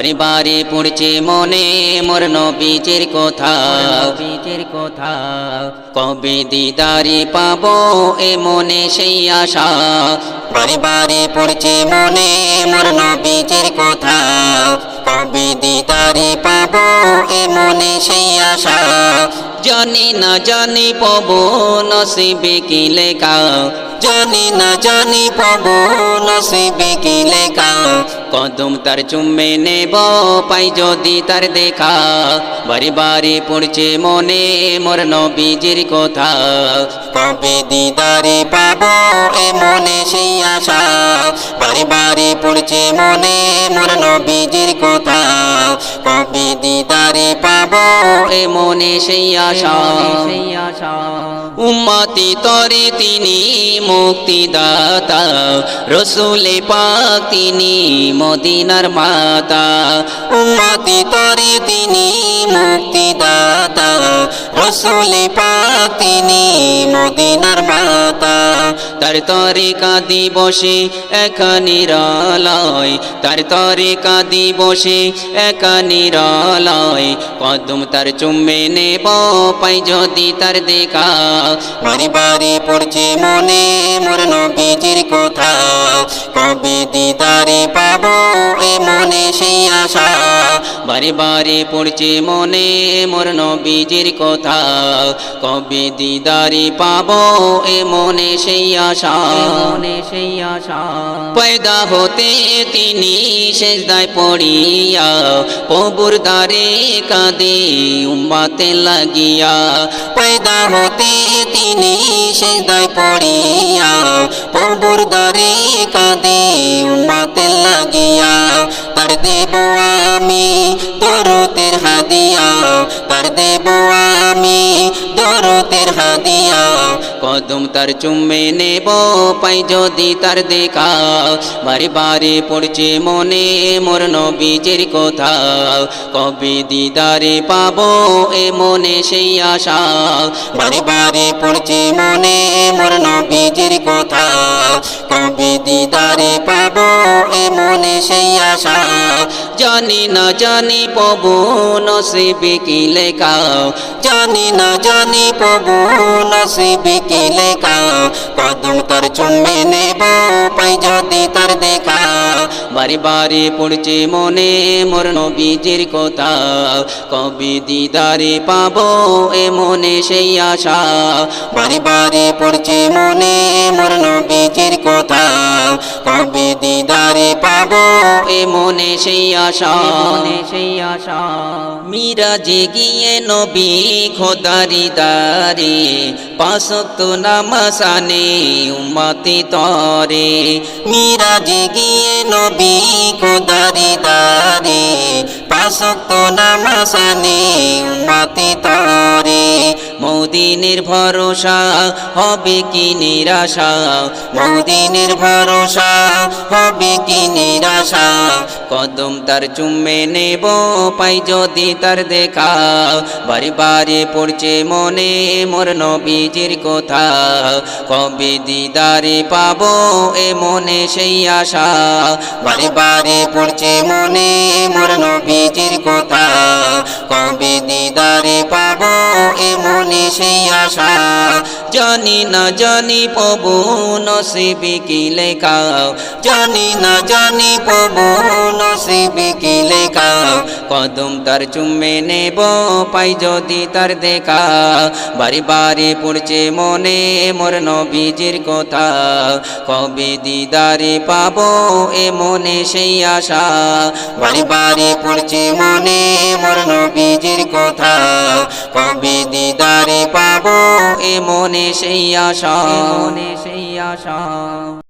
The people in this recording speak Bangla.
বারে বারে পড়ছে মনে মোর নবীজির কথা, কবে দিদারে পাবো এ মনে সেই আশা। বারে বারে পড়ছে মনে মোর নবীজির কথা, কবে দিদারে পাবো এ মনে সেই আশা। জানি না জানি পাবো নসিবে কি লেখা, জানি না জানি পাবো নসিবে কি লেখা। কদম তার চুম্বে নেব পাই যদি তার দেখা, বারে বারে পড়ছে মনে মোর নবীজির কথা, কবে দিদারে পাবো এ মনে সেই আশা। বারে বারে পড়ছে মনে মোর নবীজির কথা, কবে দিদারে পাবো এ মনে সেই আশা। উম্মতি তরে তিনি মুক্তিদাতা, রসুলে পাক তিনি মদিনার মাতা। উম্মতি তরে তিনি মুক্তিদাতা, রসুলে পাক তিনি মদিনার মাতা। তার তরিকা দিবসে একা নিরালয়, তার তরিকা দিবসে একা নিরালয়। কদম তার চুম্বে নেব পাই যদি তার দেখা, বারে বারে পড়ছে মনে মোর নবীজির কথা, কবে দিদারে পাবো এ মনে সেই আশা। বারে বারে পড়ছে মনে মোর নবীজির কথা, কবে দিদারে পাবো এ মনে সেই আশা। পয়দা হতে তিনি সেজদায় পড়িয়া, প্রভুর দ্বারে কাঁদে উম্মতে লাগিয়া। পয়দা হতে তিনি সেজদায় পড়িয়া, প্রভুর দ্বারে কাঁদে উম্মতে লাগিয়া। তার দেব আমি দরুদের হাদিয়া, তার দেব আমি দরুদের হাদিয়া। কদম তার চুম্বে নেব পাই যদি তার দেখা, বারে বারে পড়ছে মনে মোর নবীজির কথা, কবে দিদারে পাবো এ মনে সেই আশা। বারে বারে পড়ছে মনে মোর নবীজির কথা, কবে দিদারে পাবো এ মনে সেই আশা। জানি না জানি পাবো নসিবে কি লেখা, জানি না জানি পাবো নসিবে কি লেখা। কদম তার চুম্বে নেব পাই যদি তার দেখা, বারে বারে পড়ছে মনে মোর নবীজির কথা, কবে দিদারে পাবো এ মনে সেই আশা। বারে বারে পড়ছে মনে মোর নবীজির কথা, কবে দিদারে পাবো এ মনে সেই আশা। মিরাজে গিয়ে নবী খোদারি দারে, পাঁচ ওয়াক্ত নামাজ আনে উম্মতি তরে। মিরাজে গিয়ে নবী খোদারি দারে, পাঁচ ওয়াক্ত নামাজ আনে উম্মতি তরে। মদিনের ভরসা হবে কি নিরাশা, মদিনের ভরসা হবে কি নিরাশা। কদম তার চুম্বে নেব পাই যদি তার দেখা, বারে বারে পড়ছে মনে মোর নবীজির কথা, কবে দিদারে পাবো এ মনে সেই আশা। বারে বারে পড়ছে মনে মোর নবীজির কথা, কবে দিদারে পাবো এ মনে সেই আশা। জানি না জানি পাবো নসিবে কি লেখা, জানি না জানি পাবো নসিবে কি লেখা। কদম তার চুম্বে নেব পাই যদি তার দেখা, বারে বারে পড়ছে মনে মোর নবীজির কথা, কবে দিদারে পাবো এ মনে সেই আশা। বারে বারে পড়ছে মনে মোর নবীজির কথা, কবে দিদারে পাবো এ মনে সেই আশা।